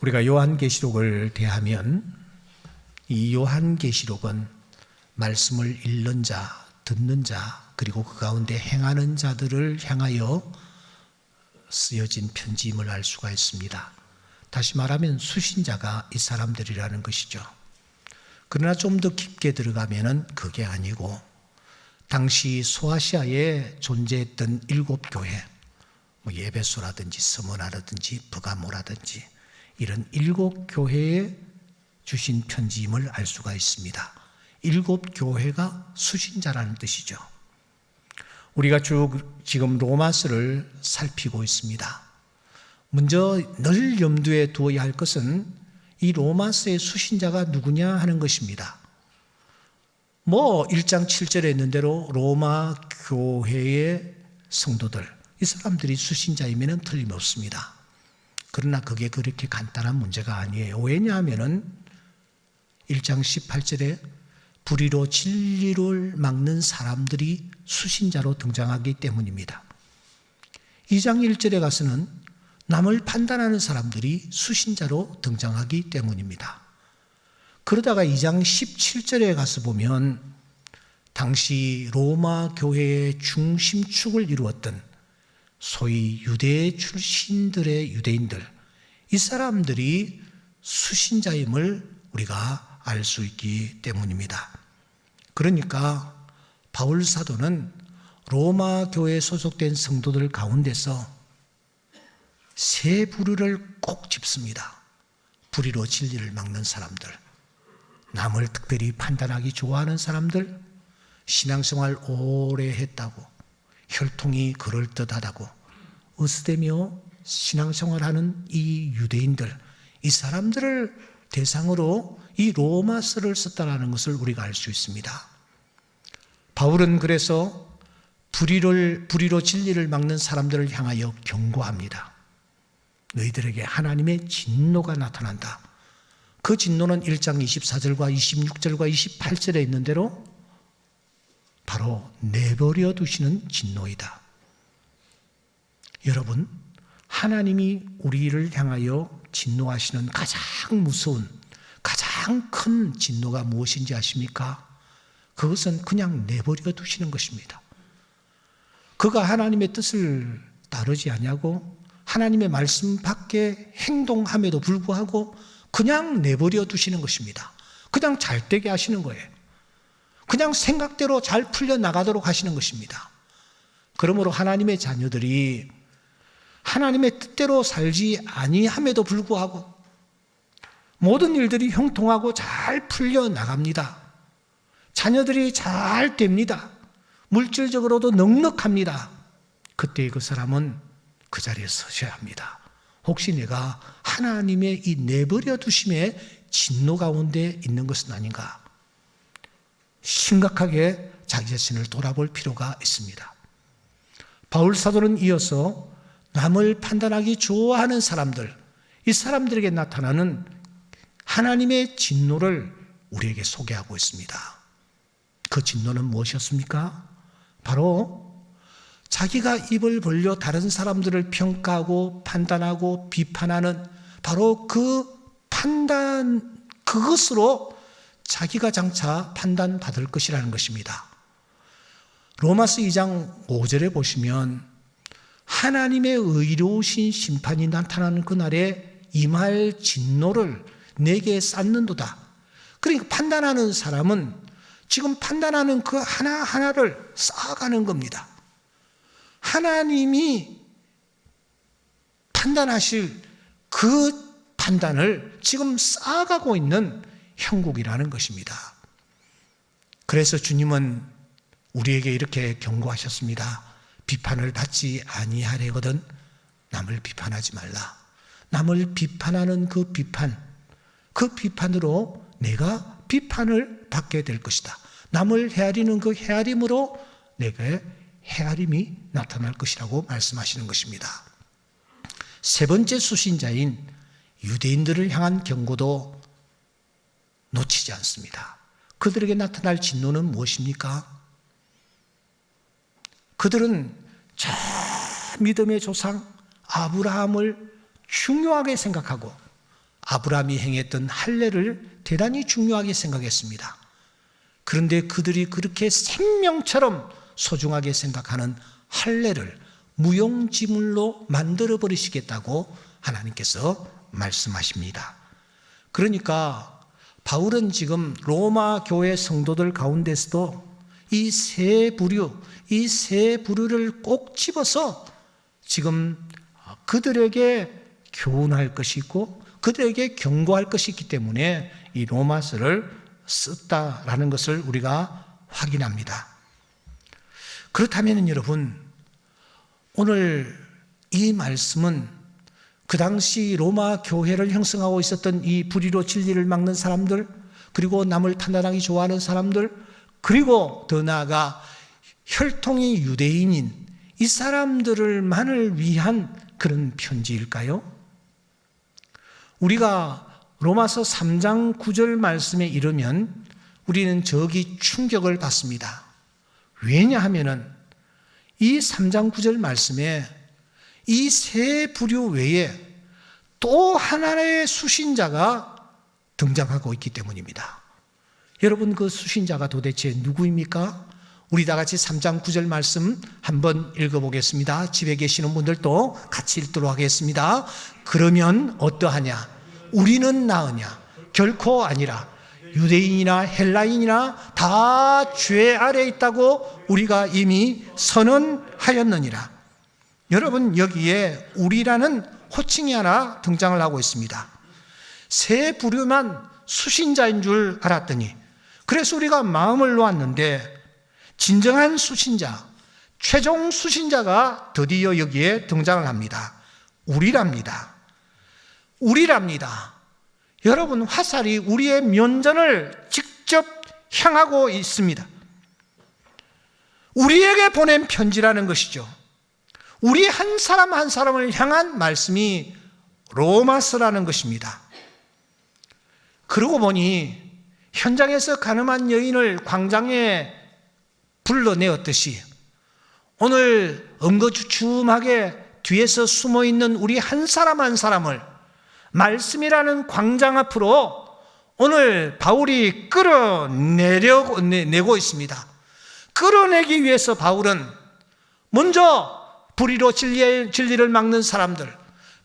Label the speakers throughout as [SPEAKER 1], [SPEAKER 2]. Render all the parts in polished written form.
[SPEAKER 1] 우리가 요한계시록을 대하면 이 요한계시록은 말씀을 읽는 자, 듣는 자, 그리고 그 가운데 행하는 자들을 향하여 쓰여진 편지임을 알 수가 있습니다. 다시 말하면 수신자가 이 사람들이라는 것이죠. 그러나 좀 더 깊게 들어가면은 그게 아니고 당시 소아시아에 존재했던 7교회, 예배소라든지 스무나라든지 브가모라든지 이런 7교회에 주신 편지임을 알 수가 있습니다. 7교회가 수신자라는 뜻이죠. 우리가 쭉 지금 로마서를 살피고 있습니다. 먼저 늘 염두에 두어야 할 것은 이 로마서의 수신자가 누구냐 하는 것입니다. 1장 7절에 있는 대로 로마 교회의 성도들, 이 사람들이 수신자이면 틀림없습니다. 그러나 그게 그렇게 간단한 문제가 아니에요. 왜냐하면 1장 18절에 불의로 진리를 막는 사람들이 수신자로 등장하기 때문입니다. 2장 1절에 가서는 남을 판단하는 사람들이 수신자로 등장하기 때문입니다. 그러다가 2장 17절에 가서 보면 당시 로마 교회의 중심축을 이루었던 소위 유대 출신들의 유대인들, 이 사람들이 수신자임을 우리가 알 수 있기 때문입니다. 그러니까 바울 사도는 로마 교회에 소속된 성도들 가운데서 세 부류를 꼭 짚습니다. 불의로 진리를 막는 사람들, 남을 특별히 판단하기 좋아하는 사람들, 신앙생활 오래 했다고, 혈통이 그럴듯하다고 으스대며 신앙생활하는 이 유대인들, 이 사람들을 대상으로 이 로마서를 썼다는 것을 우리가 알 수 있습니다. 바울은 그래서 불의로 진리를 막는 사람들을 향하여 경고합니다. 너희들에게 하나님의 진노가 나타난다. 그 진노는 1장 24절과 26절과 28절에 있는 대로 바로 내버려 두시는 진노이다. 여러분, 하나님이 우리를 향하여 진노하시는 가장 무서운, 가장 큰 진노가 무엇인지 아십니까? 그것은 그냥 내버려 두시는 것입니다. 그가 하나님의 뜻을 따르지 않냐고 하나님의 말씀 밖에 행동함에도 불구하고 그냥 내버려 두시는 것입니다. 그냥 잘 되게 하시는 거예요. 그냥 생각대로 잘 풀려나가도록 하시는 것입니다. 그러므로 하나님의 자녀들이 하나님의 뜻대로 살지 아니함에도 불구하고 모든 일들이 형통하고 잘 풀려나갑니다. 자녀들이 잘 됩니다. 물질적으로도 넉넉합니다. 그때 그 사람은 그 자리에 서셔야 합니다. 혹시 내가 하나님의 이 내버려 두심의 진노 가운데 있는 것은 아닌가? 심각하게 자기 자신을 돌아볼 필요가 있습니다. 바울 사도는 이어서 남을 판단하기 좋아하는 사람들, 이 사람들에게 나타나는 하나님의 진노를 우리에게 소개하고 있습니다. 그 진노는 무엇이었습니까? 바로 자기가 입을 벌려 다른 사람들을 평가하고 판단하고 비판하는 바로 그 판단, 그것으로 자기가 장차 판단받을 것이라는 것입니다. 로마서 2장 5절에 보시면 하나님의 의로우신 심판이 나타나는 그날에 임할 진노를 내게 쌓는도다. 그러니까 판단하는 사람은 지금 판단하는 그 하나하나를 쌓아가는 겁니다. 하나님이 판단하실 그 판단을 지금 쌓아가고 있는 형국이라는 것입니다. 그래서 주님은 우리에게 이렇게 경고하셨습니다. 비판을 받지 아니하려거든 남을 비판하지 말라. 남을 비판하는 그 비판으로 내가 비판을 받게 될 것이다. 남을 헤아리는 그 헤아림으로 내게 헤아림이 나타날 것이라고 말씀하시는 것입니다. 세 번째 수신자인 유대인들을 향한 경고도 놓치지 않습니다. 그들에게 나타날 진노는 무엇입니까? 그들은 저 믿음의 조상 아브라함을 중요하게 생각하고 아브라함이 행했던 할례를 대단히 중요하게 생각했습니다. 그런데 그들이 그렇게 생명처럼 소중하게 생각하는 할례를 무용지물로 만들어 버리시겠다고 하나님께서 말씀하십니다. 그러니까 바울은 지금 로마 교회 성도들 가운데서도 이 세 부류를 꼭 집어서 지금 그들에게 교훈할 것이 있고 그들에게 경고할 것이 있기 때문에 이 로마서를 썼다라는 것을 우리가 확인합니다. 그렇다면 여러분, 오늘 이 말씀은 그 당시 로마 교회를 형성하고 있었던 이 불의로 진리를 막는 사람들, 그리고 남을 판단하기 좋아하는 사람들, 그리고 더 나아가 혈통이 유대인인 이 사람들만을 위한 그런 편지일까요? 우리가 로마서 3장 9절 말씀에 이르면 우리는 저기 충격을 받습니다. 왜냐하면은 이 3장 9절 말씀에 이 세 부류 외에 또 하나의 수신자가 등장하고 있기 때문입니다. 여러분, 그 수신자가 도대체 누구입니까? 우리 다 같이 3장 9절 말씀 한번 읽어보겠습니다. 집에 계시는 분들도 같이 읽도록 하겠습니다. 그러면 어떠하냐? 우리는 나으냐? 결코 아니라 유대인이나 헬라인이나 다 죄 아래에 있다고 우리가 이미 선언하였느니라. 여러분, 여기에 우리라는 호칭이 하나 등장을 하고 있습니다. 세 부류만 수신자인 줄 알았더니, 그래서 우리가 마음을 놓았는데 진정한 수신자, 최종 수신자가 드디어 여기에 등장을 합니다. 우리랍니다. 여러분, 화살이 우리의 면전을 직접 향하고 있습니다. 우리에게 보낸 편지라는 것이죠. 우리 한 사람 한 사람을 향한 말씀이 로마서라는 것입니다. 그러고 보니 현장에서 가늠한 여인을 광장에 불러내었듯이 오늘 엉거주춤하게 뒤에서 숨어있는 우리 한 사람 한 사람을 말씀이라는 광장 앞으로 오늘 바울이 끌어내고 있습니다. 끌어내기 위해서 바울은 먼저 불의로 진리를 막는 사람들,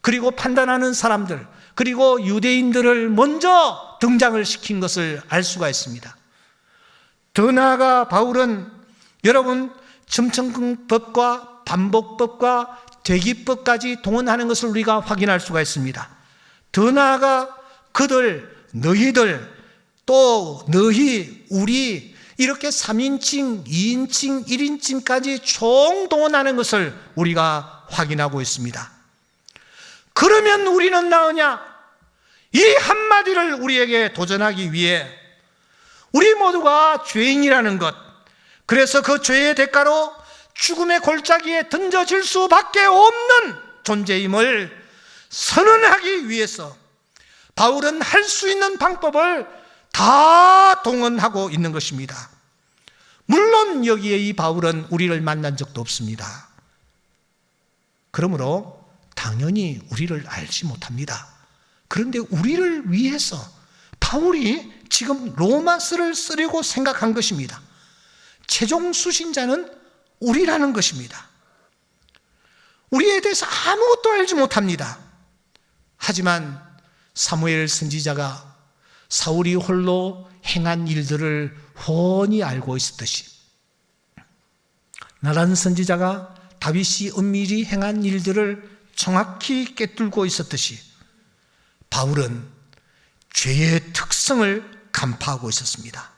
[SPEAKER 1] 그리고 판단하는 사람들, 그리고 유대인들을 먼저 등장을 시킨 것을 알 수가 있습니다. 더 나아가 바울은 여러분, 점천법과 반복법과 대기법까지 동원하는 것을 우리가 확인할 수가 있습니다. 더 나아가 너희들, 또 너희, 우리, 이렇게 3인칭, 2인칭, 1인칭까지 총동원하는 것을 우리가 확인하고 있습니다. 그러면 우리는 나으냐? 이 한마디를 우리에게 도전하기 위해 우리 모두가 죄인이라는 것, 그래서 그 죄의 대가로 죽음의 골짜기에 던져질 수밖에 없는 존재임을 선언하기 위해서 바울은 할 수 있는 방법을 다 동원하고 있는 것입니다. 물론 여기에 이 바울은 우리를 만난 적도 없습니다. 그러므로 당연히 우리를 알지 못합니다. 그런데 우리를 위해서 바울이 지금 로마서를 쓰려고 생각한 것입니다. 최종 수신자는 우리라는 것입니다. 우리에 대해서 아무것도 알지 못합니다. 하지만 사무엘 선지자가 사울이 홀로 행한 일들을 훤히 알고 있었듯이, 나단 선지자가 다윗이 은밀히 행한 일들을 정확히 꿰뚫고 있었듯이 바울은 죄의 특성을 간파하고 있었습니다.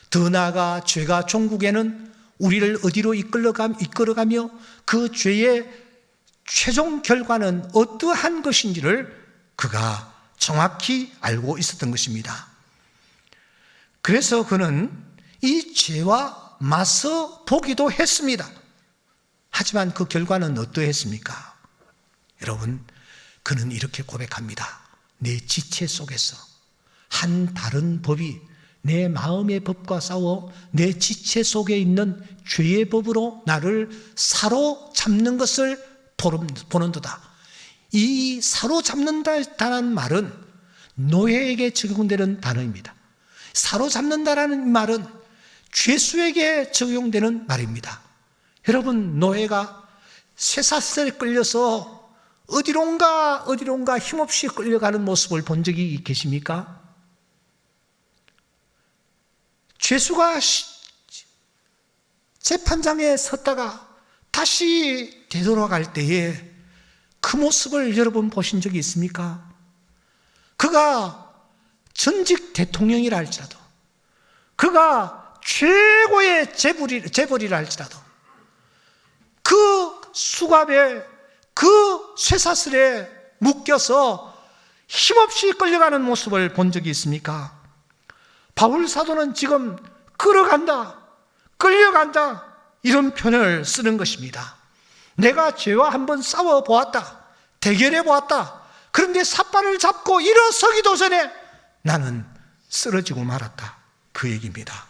[SPEAKER 1] 더 나아가 죄가 종국에는 우리를 어디로 이끌어가며 그 죄의 최종 결과는 어떠한 것인지를 그가 정확히 알고 있었던 것입니다. 그래서 그는 이 죄와 맞서 보기도 했습니다. 하지만 그 결과는 어떠했습니까? 여러분, 그는 이렇게 고백합니다. 내 지체 속에서 한 다른 법이 내 마음의 법과 싸워 내 지체 속에 있는 죄의 법으로 나를 사로잡는 것을 보는도다. 이 사로잡는다는 말은 노예에게 적용되는 단어입니다. 사로잡는다라는 말은 죄수에게 적용되는 말입니다. 여러분, 노예가 쇠사슬에 끌려서 어디론가 힘없이 끌려가는 모습을 본 적이 계십니까? 죄수가 재판장에 섰다가 다시 되돌아갈 때에 그 모습을 여러분 보신 적이 있습니까? 그가 전직 대통령이라 할지라도, 그가 최고의 재벌이라 할지라도 그 수갑에, 그 쇠사슬에 묶여서 힘없이 끌려가는 모습을 본 적이 있습니까? 바울 사도는 지금 끌어간다, 끌려간다, 이런 표현을 쓰는 것입니다. 내가 죄와 한번 싸워보았다, 대결해보았다. 그런데 삿발을 잡고 일어서기도 전에 나는 쓰러지고 말았다, 그 얘기입니다.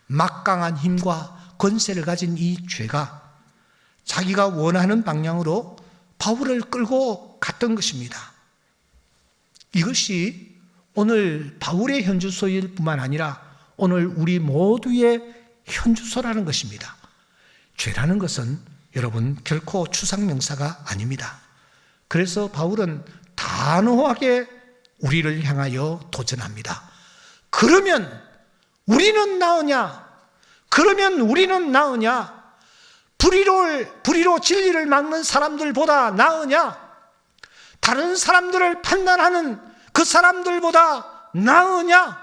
[SPEAKER 1] 막강한 힘과 권세를 가진 이 죄가 자기가 원하는 방향으로 바울을 끌고 갔던 것입니다. 이것이 오늘 바울의 현주소일 뿐만 아니라 오늘 우리 모두의 현주소라는 것입니다. 죄라는 것은 여러분 결코 추상명사가 아닙니다. 그래서 바울은 단호하게 우리를 향하여 도전합니다. 그러면 우리는 나으냐? 그러면 우리는 나으냐? 불의로 진리를 막는 사람들보다 나으냐? 다른 사람들을 판단하는 그 사람들보다 나으냐?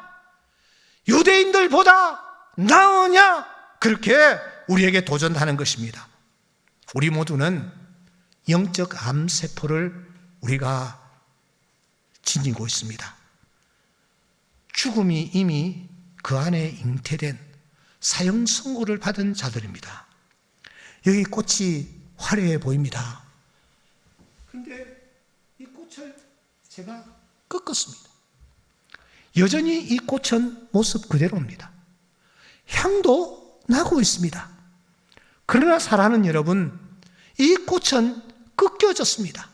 [SPEAKER 1] 유대인들보다 나으냐? 그렇게 우리에게 도전하는 것입니다. 우리 모두는 영적 암세포를 우리가 지니고 있습니다. 죽음이 이미 그 안에 잉태된 사형 선고를 받은 자들입니다. 여기 꽃이 화려해 보입니다. 그런데 이 꽃을 제가 꺾었습니다. 여전히 이 꽃은 모습 그대로입니다. 향도 나고 있습니다. 그러나 사랑하는 여러분, 이 꽃은 꺾여졌습니다.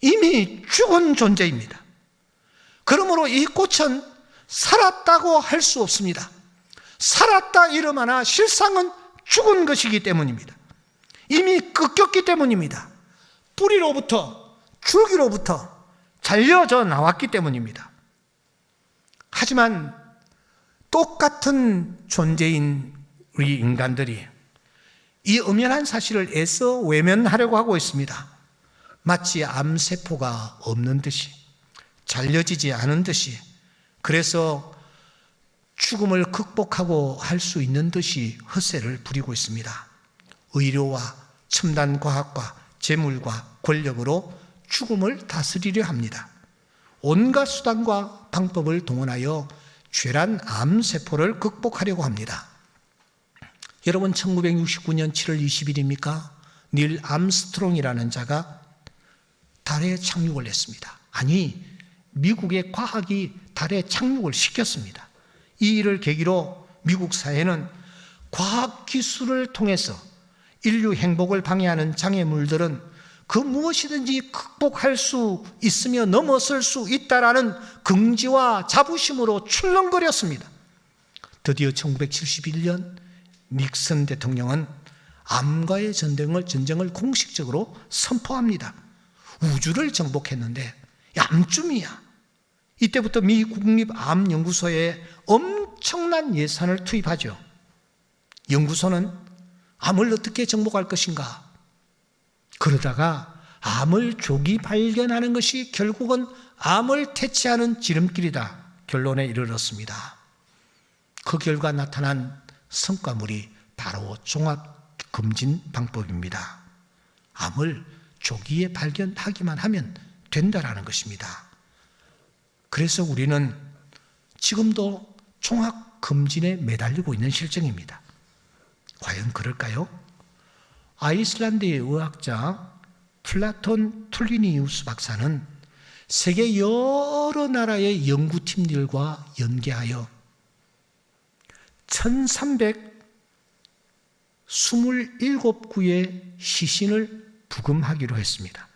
[SPEAKER 1] 이미 죽은 존재입니다. 그러므로 이 꽃은 살았다고 할 수 없습니다. 살았다 이러마나 실상은 죽은 것이기 때문입니다. 이미 꺾였기 때문입니다. 뿌리로부터, 줄기로부터 잘려져 나왔기 때문입니다. 하지만 똑같은 존재인 우리 인간들이 이 엄연한 사실을 애써 외면하려고 하고 있습니다. 마치 암세포가 없는 듯이, 잘려지지 않은 듯이, 그래서 죽음을 극복하고 할 수 있는 듯이 헛세를 부리고 있습니다. 의료와 첨단 과학과 재물과 권력으로 죽음을 다스리려 합니다. 온갖 수단과 방법을 동원하여 죄란 암세포를 극복하려고 합니다. 여러분, 1969년 7월 20일입니까? 닐 암스트롱이라는 자가 달에 착륙을 했습니다. 아니, 미국의 과학이 달에 착륙을 시켰습니다. 이 일을 계기로 미국 사회는 과학기술을 통해서 인류 행복을 방해하는 장애물들은 그 무엇이든지 극복할 수 있으며 넘어설 수 있다라는 긍지와 자부심으로 출렁거렸습니다. 드디어 1971년 닉슨 대통령은 암과의 전쟁을 공식적으로 선포합니다. 우주를 정복했는데 암쯤이야. 이때부터 미 국립암연구소에 엄청난 예산을 투입하죠. 연구소는 암을 어떻게 정복할 것인가? 그러다가 암을 조기 발견하는 것이 결국은 암을 퇴치하는 지름길이다 결론에 이르렀습니다. 그 결과 나타난 성과물이 바로 종합검진 방법입니다. 암을 조기에 발견하기만 하면 된다라는 것입니다. 그래서 우리는 지금도 종합검진에 매달리고 있는 실정입니다. 과연 그럴까요? 아이슬란드의 의학자 플라톤 툴리니우스 박사는 세계 여러 나라의 연구팀들과 연계하여 1327구의 시신을 부검하기로 했습니다.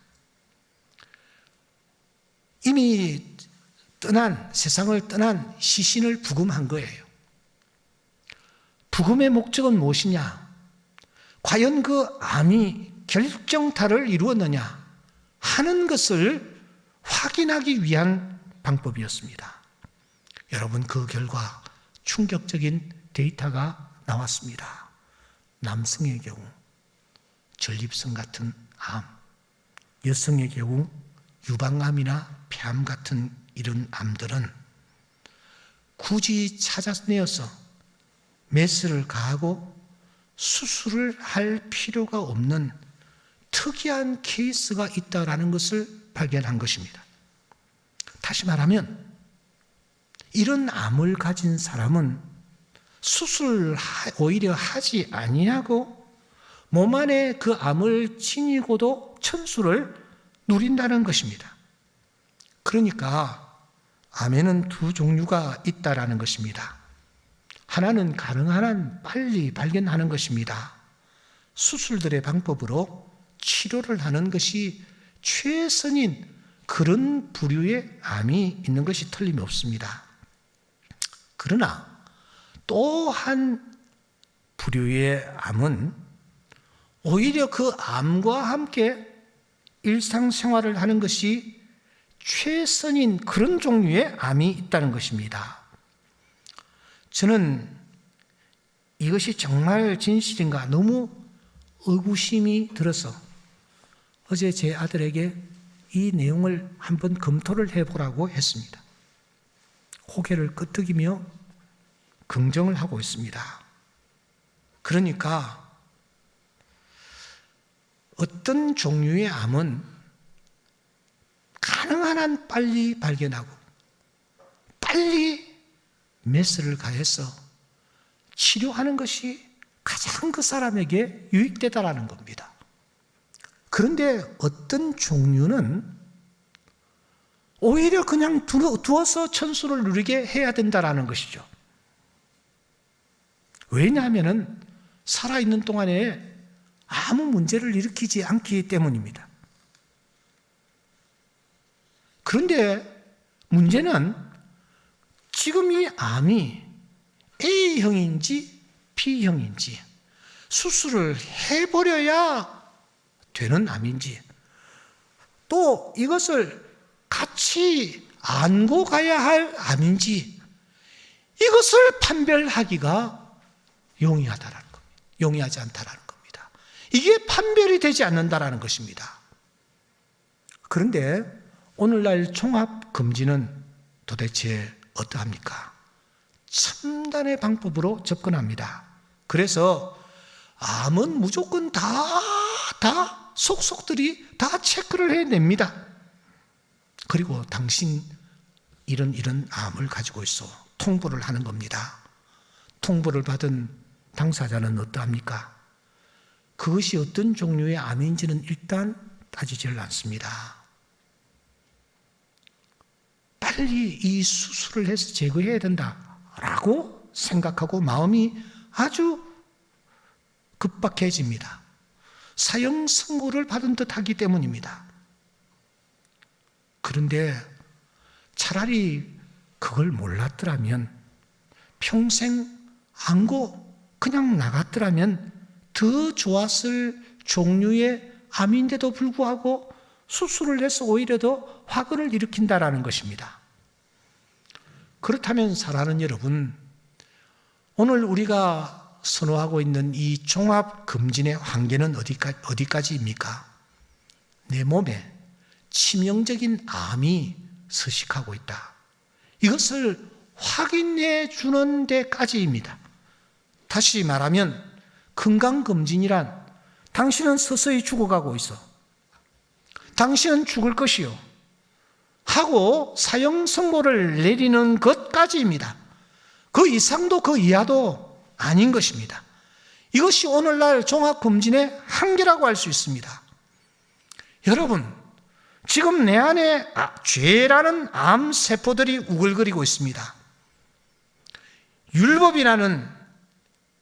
[SPEAKER 1] 이미 세상을 떠난 시신을 부검한 거예요. 부검의 목적은 무엇이냐? 과연 그 암이 결정타를 이루었느냐 하는 것을 확인하기 위한 방법이었습니다. 여러분, 그 결과 충격적인 데이터가 나왔습니다. 남성의 경우 전립선 같은 암, 여성의 경우 유방암이나 폐암 같은 이런 암들은 굳이 찾아내어서 메스를 가하고 수술을 할 필요가 없는 특이한 케이스가 있다라는 것을 발견한 것입니다. 다시 말하면 이런 암을 가진 사람은 수술을 오히려 하지 아니하고 몸 안에 그 암을 지니고도 천수를 누린다는 것입니다. 그러니까 암에는 두 종류가 있다라는 것입니다. 하나는 가능한 한 빨리 발견하는 것입니다. 수술들의 방법으로 치료를 하는 것이 최선인 그런 부류의 암이 있는 것이 틀림없습니다. 그러나 또 한 부류의 암은 오히려 그 암과 함께 일상생활을 하는 것이 최선인 그런 종류의 암이 있다는 것입니다. 저는 이것이 정말 진실인가 너무 의구심이 들어서 어제 제 아들에게 이 내용을 한번 검토를 해보라고 했습니다. 고개를 끄덕이며 긍정을 하고 있습니다. 그러니까 어떤 종류의 암은 가능한 한 빨리 발견하고 빨리 메스를 가해서 치료하는 것이 가장 그 사람에게 유익되다라는 겁니다. 그런데 어떤 종류는 오히려 그냥 두어서 천수를 누리게 해야 된다라는 것이죠. 왜냐하면 살아있는 동안에 아무 문제를 일으키지 않기 때문입니다. 그런데 문제는 지금 이 암이 A형인지 B형인지 수술을 해버려야 되는 암인지 또 이것을 같이 안고 가야 할 암인지 이것을 판별하기가 용이하다라는 겁니다. 용이하지 않다라는 겁니다. 이게 판별이 되지 않는다라는 것입니다. 그런데 오늘날 종합검진은 도대체 어떠합니까? 첨단의 방법으로 접근합니다. 그래서 암은 무조건 다 속속들이 다 체크를 해냅니다. 그리고 당신 이런 암을 가지고 있어 통보를 하는 겁니다. 통보를 받은 당사자는 어떠합니까? 그것이 어떤 종류의 암인지는 일단 따지질 않습니다. 빨리 이 수술을 해서 제거해야 된다라고 생각하고 마음이 아주 급박해집니다. 사형 선고를 받은 듯 하기 때문입니다. 그런데 차라리 그걸 몰랐더라면 평생 안고 그냥 나갔더라면 더 좋았을 종류의 암인데도 불구하고 수술을 해서 오히려 더 화근을 일으킨다라는 것입니다. 그렇다면 사랑하는 여러분, 오늘 우리가 선호하고 있는 이 종합검진의 한계는 어디까지입니까? 내 몸에 치명적인 암이 서식하고 있다. 이것을 확인해 주는 데까지입니다. 다시 말하면 건강검진이란 당신은 서서히 죽어가고 있어. 당신은 죽을 것이요. 하고 사형 선고를 내리는 것까지입니다. 그 이상도 그 이하도 아닌 것입니다. 이것이 오늘날 종합검진의 한계라고 할 수 있습니다. 여러분, 지금 내 안에 죄라는 암세포들이 우글거리고 있습니다. 율법이라는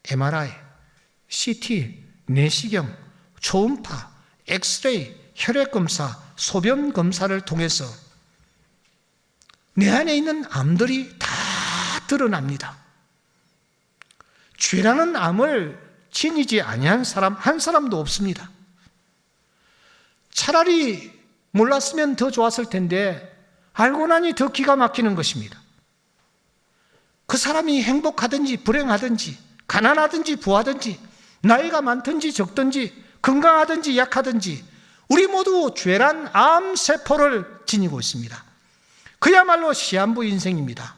[SPEAKER 1] MRI, CT, 내시경, 초음파, 엑스레이, 혈액검사, 소변검사를 통해서 내 안에 있는 암들이 다 드러납니다. 죄라는 암을 지니지 아니한 사람 한 사람도 없습니다. 차라리 몰랐으면 더 좋았을 텐데 알고 나니 더 기가 막히는 것입니다. 그 사람이 행복하든지 불행하든지 가난하든지 부하든지 나이가 많든지 적든지 건강하든지 약하든지 우리 모두 죄란 암세포를 지니고 있습니다. 그야말로 시한부 인생입니다.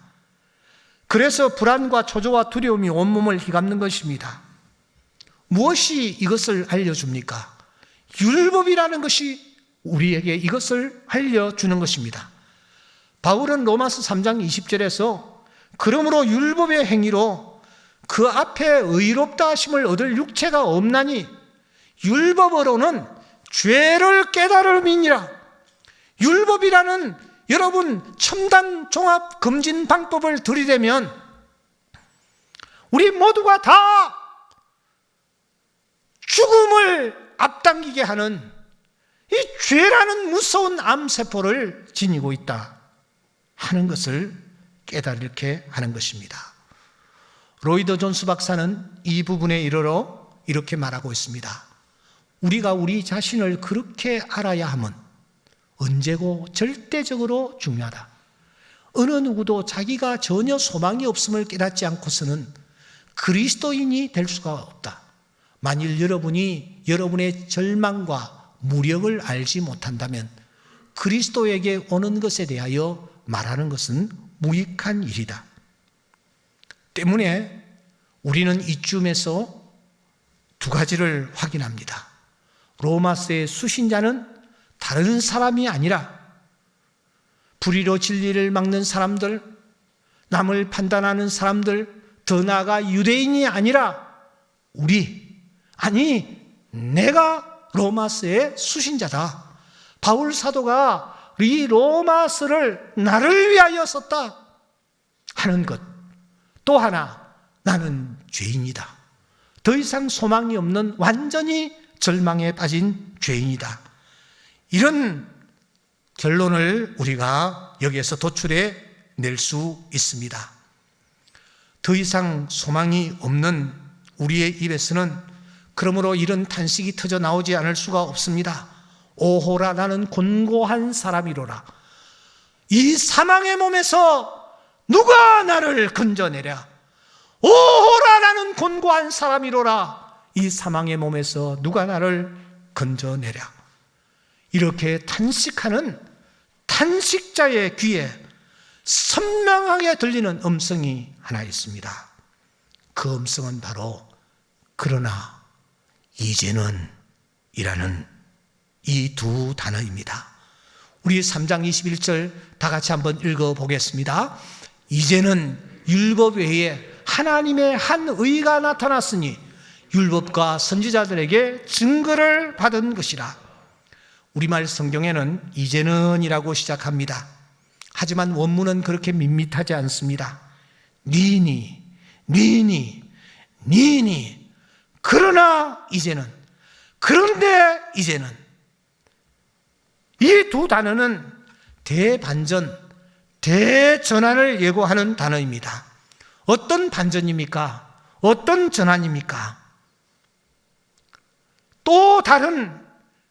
[SPEAKER 1] 그래서 불안과 초조와 두려움이 온몸을 휘감는 것입니다. 무엇이 이것을 알려줍니까? 율법이라는 것이 우리에게 이것을 알려주는 것입니다. 바울은 로마서 3장 20절에서 그러므로 율법의 행위로 그 앞에 의롭다 하심을 얻을 육체가 없나니 율법으로는 죄를 깨달음이니라. 율법이라는 여러분 첨단 종합 검진 방법을 들이대면 우리 모두가 다 죽음을 앞당기게 하는 이 죄라는 무서운 암세포를 지니고 있다 하는 것을 깨달게 하는 것입니다. 로이드 존스 박사는 이 부분에 이르러 이렇게 말하고 있습니다. 우리가 우리 자신을 그렇게 알아야 함은 언제고 절대적으로 중요하다. 어느 누구도 자기가 전혀 소망이 없음을 깨닫지 않고서는 그리스도인이 될 수가 없다. 만일 여러분이 여러분의 절망과 무력을 알지 못한다면 그리스도에게 오는 것에 대하여 말하는 것은 무익한 일이다. 때문에 우리는 이쯤에서 두 가지를 확인합니다. 로마서의 수신자는 다른 사람이 아니라 불의로 진리를 막는 사람들, 남을 판단하는 사람들, 더 나아가 유대인이 아니라 내가 로마서의 수신자다. 바울 사도가 이 로마서를 나를 위하여 썼다 하는 것. 또 하나, 나는 죄인이다. 더 이상 소망이 없는 완전히 절망에 빠진 죄인이다. 이런 결론을 우리가 여기에서 도출해 낼 수 있습니다. 더 이상 소망이 없는 우리의 입에서는 그러므로 이런 탄식이 터져 나오지 않을 수가 없습니다. 오호라, 나는 곤고한 사람이로라. 이 사망의 몸에서 누가 나를 건져내랴. 오호라, 나는 곤고한 사람이로라. 이 사망의 몸에서 누가 나를 건져내랴. 이렇게 탄식하는 탄식자의 귀에 선명하게 들리는 음성이 하나 있습니다. 그 음성은 바로 그러나 이제는 이라는 이 두 단어입니다. 우리 3장 21절 다 같이 한번 읽어보겠습니다. 이제는 율법 외에 하나님의 한 의가 나타났으니 율법과 선지자들에게 증거를 받은 것이라. 우리말 성경에는 이제는이라고 시작합니다. 하지만 원문은 그렇게 밋밋하지 않습니다. 니니 그러나 이제는, 그런데 이제는, 이 두 단어는 대반전, 대전환을 예고하는 단어입니다. 어떤 반전입니까? 어떤 전환입니까? 또 다른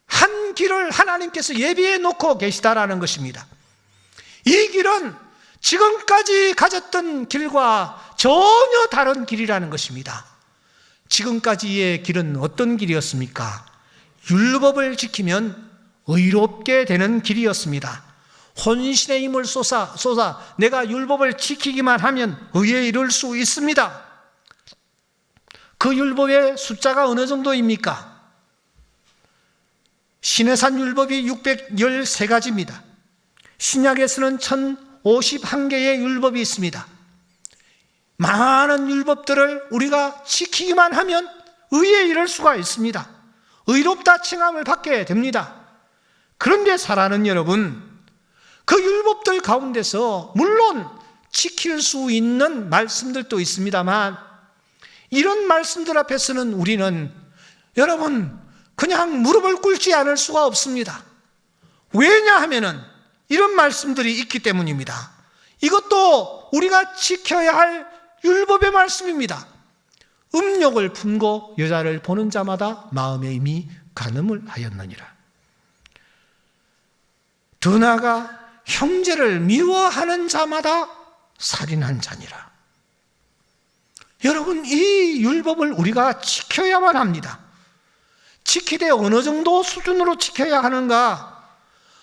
[SPEAKER 1] 한 길을 하나님께서 예비해 놓고 계시다라는 것입니다. 이 길은 지금까지 가졌던 길과 전혀 다른 길이라는 것입니다. 지금까지의 길은 어떤 길이었습니까? 율법을 지키면 의롭게 되는 길이었습니다. 혼신의 힘을 쏟아 내가 율법을 지키기만 하면 의에 이를 수 있습니다. 그 율법의 숫자가 어느 정도입니까? 시내산 율법이 613가지입니다. 신약에서는 1051개의 율법이 있습니다. 많은 율법들을 우리가 지키기만 하면 의에 이를 수가 있습니다. 의롭다 칭함을 받게 됩니다. 그런데 사랑하는 여러분, 그 율법들 가운데서 물론 지킬 수 있는 말씀들도 있습니다만 이런 말씀들 앞에서는 우리는 여러분 그냥 무릎을 꿇지 않을 수가 없습니다. 왜냐하면은 이런 말씀들이 있기 때문입니다. 이것도 우리가 지켜야 할 율법의 말씀입니다. 음욕을 품고 여자를 보는 자마다 마음에 이미 간음을 하였느니라. 더 나아가 형제를 미워하는 자마다 살인한 자니라. 여러분, 이 율법을 우리가 지켜야만 합니다. 지키되 어느 정도 수준으로 지켜야 하는가?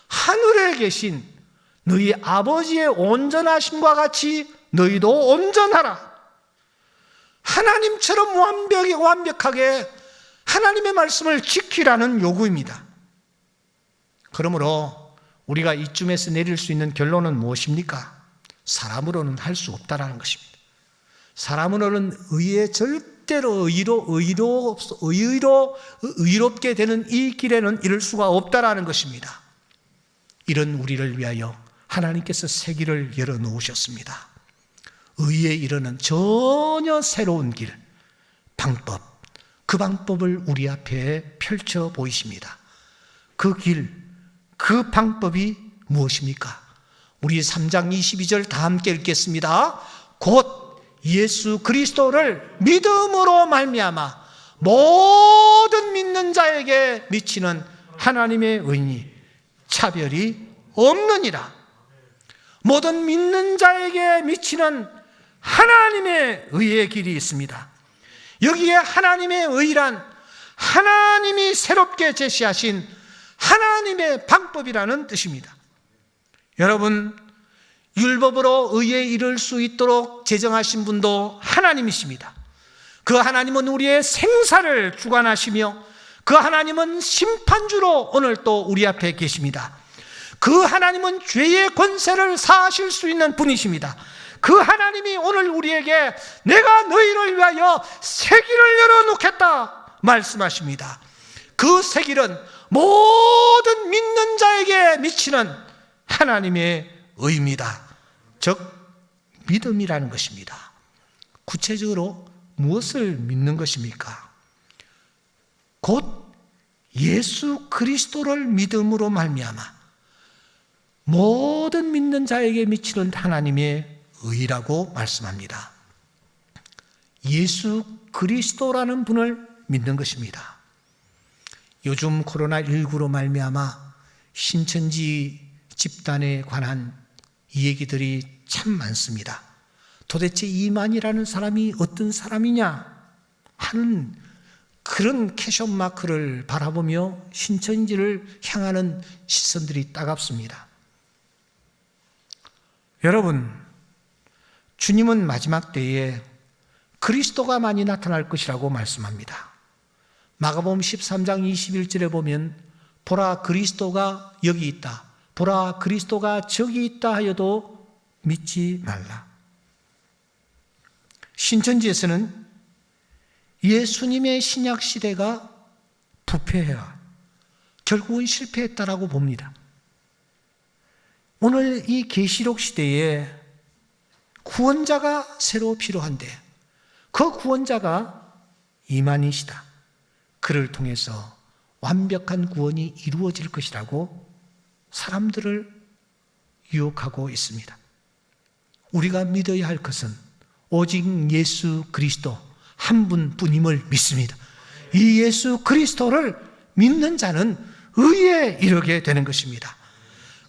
[SPEAKER 1] 하늘에 계신 너희 아버지의 온전하심과 같이 너희도 온전하라. 하나님처럼 완벽하게 하나님의 말씀을 지키라는 요구입니다. 그러므로 우리가 이쯤에서 내릴 수 있는 결론은 무엇입니까? 사람으로는 할 수 없다라는 것입니다. 사람으로는 절대로 의롭게 되는 이 길에는 이를 수가 없다라는 것입니다. 이런 우리를 위하여 하나님께서 새 길을 열어놓으셨습니다. 의에 이르는 전혀 새로운 길, 방법, 그 방법을 우리 앞에 펼쳐 보이십니다. 그 길, 그 방법이 무엇입니까? 우리 3장 22절 다 함께 읽겠습니다. 곧 예수 그리스도를 믿음으로 말미암아 모든 믿는 자에게 미치는 하나님의 의니 차별이 없느니라. 모든 믿는 자에게 미치는 하나님의 의의 길이 있습니다. 여기에 하나님의 의란 하나님이 새롭게 제시하신 하나님의 방법이라는 뜻입니다. 여러분, 율법으로 의에 이를 수 있도록 제정하신 분도 하나님이십니다. 그 하나님은 우리의 생사를 주관하시며 그 하나님은 심판주로 오늘 또 우리 앞에 계십니다. 그 하나님은 죄의 권세를 사하실 수 있는 분이십니다. 그 하나님이 오늘 우리에게 내가 너희를 위하여 새 길을 열어놓겠다 말씀하십니다. 그 새 길은 모든 믿는 자에게 미치는 하나님의 의입니다. 즉 믿음이라는 것입니다. 구체적으로 무엇을 믿는 것입니까? 곧 예수 그리스도를 믿음으로 말미암아 모든 믿는 자에게 미치는 하나님의 의라고 말씀합니다. 예수 그리스도라는 분을 믿는 것입니다. 요즘 코로나19로 말미암아 신천지 집단에 관한 이 얘기들이 참 많습니다. 도대체 이만이라는 사람이 어떤 사람이냐 하는 그런 캐션 마크를 바라보며 신천지를 향하는 시선들이 따갑습니다. 여러분, 주님은 마지막 때에 그리스도가 많이 나타날 것이라고 말씀합니다. 마가복음 13장 21절에 보면 보라 그리스도가 여기 있다, 보라 그리스도가 저기 있다 하여도 믿지 말라. 신천지에서는 예수님의 신약 시대가 부패해야 결국은 실패했다라고 봅니다. 오늘 이 계시록 시대에 구원자가 새로 필요한데 그 구원자가 이만희시다. 그를 통해서 완벽한 구원이 이루어질 것이라고 사람들을 유혹하고 있습니다. 우리가 믿어야 할 것은 오직 예수 그리스도 한 분뿐임을 믿습니다. 이 예수 그리스도를 믿는 자는 의에 이르게 되는 것입니다.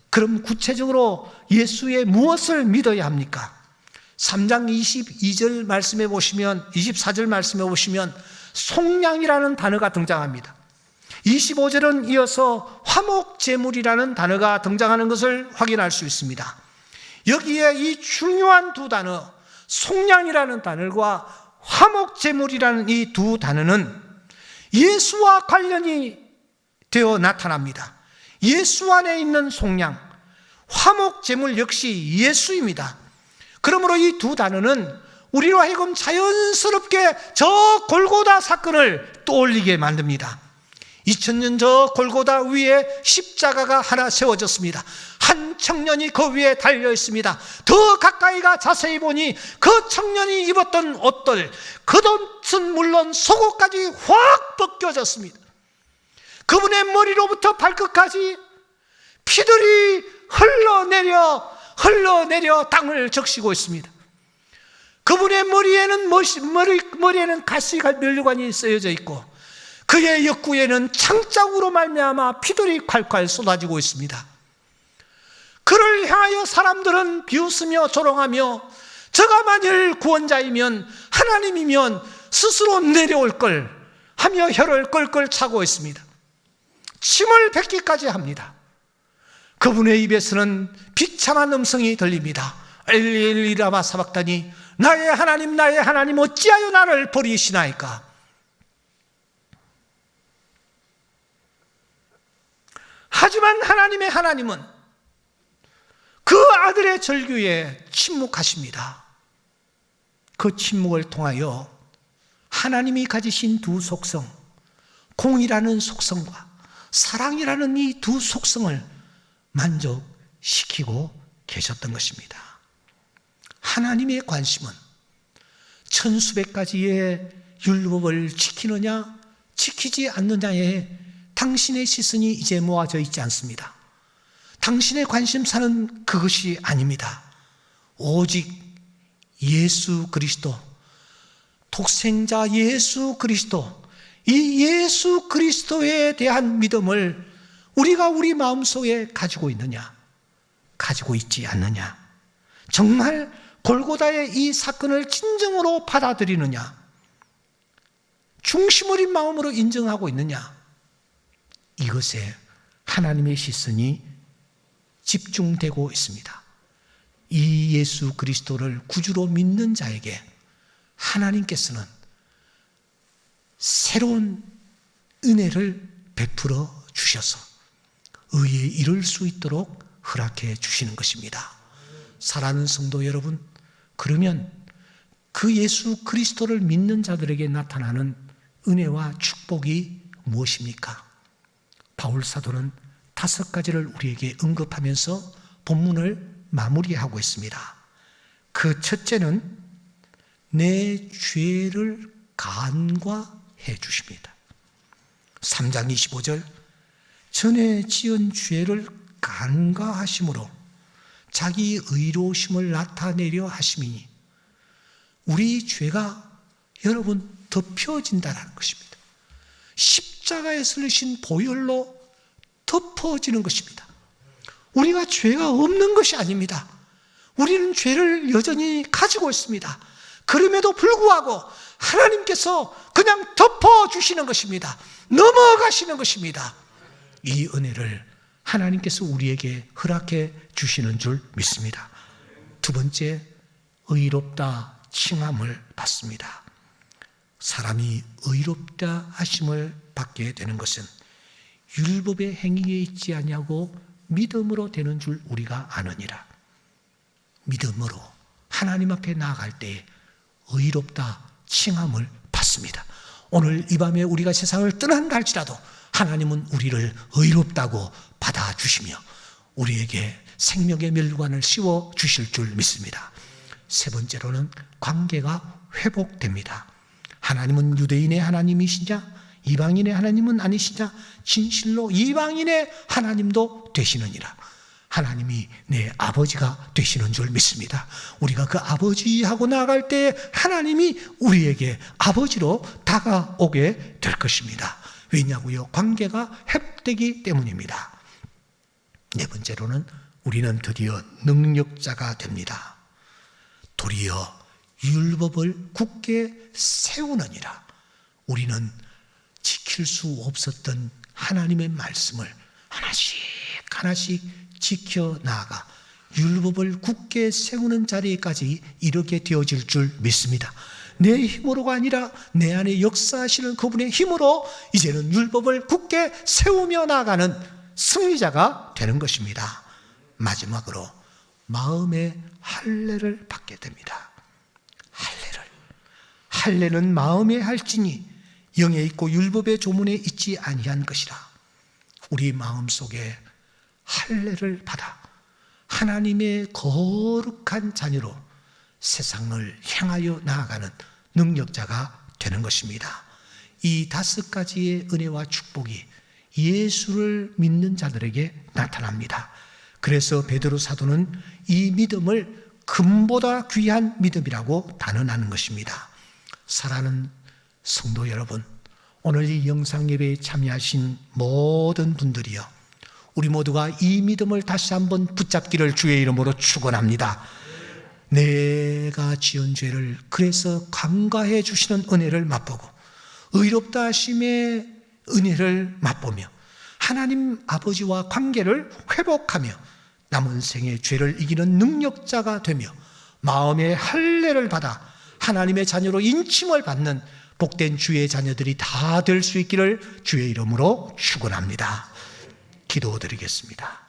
[SPEAKER 1] 그럼 구체적으로 예수의 무엇을 믿어야 합니까? 3장 22절 말씀해 보시면, 24절 말씀해 보시면 속량이라는 단어가 등장합니다. 25절은 이어서 화목제물이라는 단어가 등장하는 것을 확인할 수 있습니다. 여기에 이 중요한 두 단어, 속량이라는 단어와 화목제물이라는 이 두 단어는 예수와 관련이 되어 나타납니다. 예수 안에 있는 속량, 화목제물 역시 예수입니다. 그러므로 이 두 단어는 우리로 하여금 자연스럽게 저 골고다 사건을 떠올리게 만듭니다. 2000년 저 골고다 위에 십자가가 하나 세워졌습니다. 한 청년이 그 위에 달려 있습니다. 더 가까이가 자세히 보니 그 청년이 입었던 옷들, 겉옷은 물론 속옷까지 확 벗겨졌습니다. 그분의 머리로부터 발끝까지 피들이 흘러내려 흘러내려 땅을 적시고 있습니다. 그분의 머리에는 가시가 멸관이 쓰여져 있고 그의 옆구리에는 창자국으로 말미암아 피들이 콸콸 쏟아지고 있습니다. 그를 향하여 사람들은 비웃으며 조롱하며 저가 만일 구원자이면 하나님이면 스스로 내려올 걸 하며 혀를 끌끌 차고 있습니다. 침을 뱉기까지 합니다. 그분의 입에서는 비참한 음성이 들립니다. 엘리 엘리 라마 사박다니 나의 하나님 어찌하여 나를 버리시나이까. 하지만 하나님의 하나님은 그 아들의 절규에 침묵하십니다. 그 침묵을 통하여 하나님이 가지신 두 속성, 공이라는 속성과 사랑이라는 이 두 속성을 만족시키고 계셨던 것입니다. 하나님의 관심은 천수백 가지의 율법을 지키느냐 지키지 않느냐에 당신의 시선이 이제 모아져 있지 않습니다. 당신의 관심사는 그것이 아닙니다. 오직 예수 그리스도, 독생자 예수 그리스도, 이 예수 그리스도에 대한 믿음을 우리가 우리 마음속에 가지고 있느냐, 가지고 있지 않느냐, 정말 골고다의 이 사건을 진정으로 받아들이느냐, 중심 어린 마음으로 인정하고 있느냐, 이것에 하나님의 시선이 집중되고 있습니다. 이 예수 그리스도를 구주로 믿는 자에게 하나님께서는 새로운 은혜를 베풀어 주셔서 의에 이를 수 있도록 허락해 주시는 것입니다. 사랑하는 성도 여러분, 그러면 그 예수 그리스도를 믿는 자들에게 나타나는 은혜와 축복이 무엇입니까? 바울 사도는 5가지를 우리에게 언급하면서 본문을 마무리하고 있습니다. 그 첫째는 내 죄를 간과해 주십니다. 3장 25절, 전에 지은 죄를 간과하심으로 자기 의로우심을 나타내려 하심이니, 우리 죄가 여러분 덮여진다는 것입니다. 십자가에 설리신 보혈로 덮어지는 것입니다. 우리가 죄가 없는 것이 아닙니다. 우리는 죄를 여전히 가지고 있습니다. 그럼에도 불구하고 하나님께서 그냥 덮어주시는 것입니다. 넘어가시는 것입니다. 이 은혜를 하나님께서 우리에게 허락해 주시는 줄 믿습니다. 두 번째, 의롭다 칭함을 받습니다. 사람이 의롭다 하심을 받게 되는 것은 율법의 행위에 있지 아니하고 믿음으로 되는 줄 우리가 아느니라. 믿음으로 하나님 앞에 나아갈 때에 의롭다 칭함을 받습니다. 오늘 이 밤에 우리가 세상을 떠난다 할지라도 하나님은 우리를 의롭다고 받아주시며 우리에게 생명의 멸관을 씌워 주실 줄 믿습니다. 세 번째로는 관계가 회복됩니다. 하나님은 유대인의 하나님이시냐 이방인의 하나님은 아니시냐, 진실로 이방인의 하나님도 되시느니라. 하나님이 내 아버지가 되시는 줄 믿습니다. 우리가 그 아버지하고 나아갈 때 하나님이 우리에게 아버지로 다가오게 될 것입니다. 왜냐고요? 관계가 회복되기 때문입니다. 네 번째로는 우리는 드디어 능력자가 됩니다. 도리어 율법을 굳게 세우느니라. 우리는 지킬 수 없었던 하나님의 말씀을 하나씩 하나씩 지켜나가 율법을 굳게 세우는 자리까지 이르게 되어질 줄 믿습니다. 내 힘으로가 아니라 내 안에 역사하시는 그분의 힘으로 이제는 율법을 굳게 세우며 나아가는 승리자가 되는 것입니다. 마지막으로 마음의 할례를 받게 됩니다. 할례는 마음의 할지니 영에 있고 율법의 조문에 있지 아니한 것이라. 우리 마음속에 할례를 받아 하나님의 거룩한 자녀로 세상을 향하여 나아가는 능력자가 되는 것입니다. 이 5가지의 은혜와 축복이 예수를 믿는 자들에게 나타납니다. 그래서 베드로 사도는 이 믿음을 금보다 귀한 믿음이라고 단언하는 것입니다. 사랑하는 성도 여러분, 오늘 이 영상 예배에 참여하신 모든 분들이요, 우리 모두가 이 믿음을 다시 한번 붙잡기를 주의 이름으로 축원합니다. 내가 지은 죄를 그래서 간과해 주시는 은혜를 맛보고 의롭다 하심의 은혜를 맛보며 하나님 아버지와 관계를 회복하며 남은 생의 죄를 이기는 능력자가 되며 마음의 할례를 받아 하나님의 자녀로 인침을 받는 복된 주의 자녀들이 다 될 수 있기를 주의 이름으로 축원합니다. 기도드리겠습니다.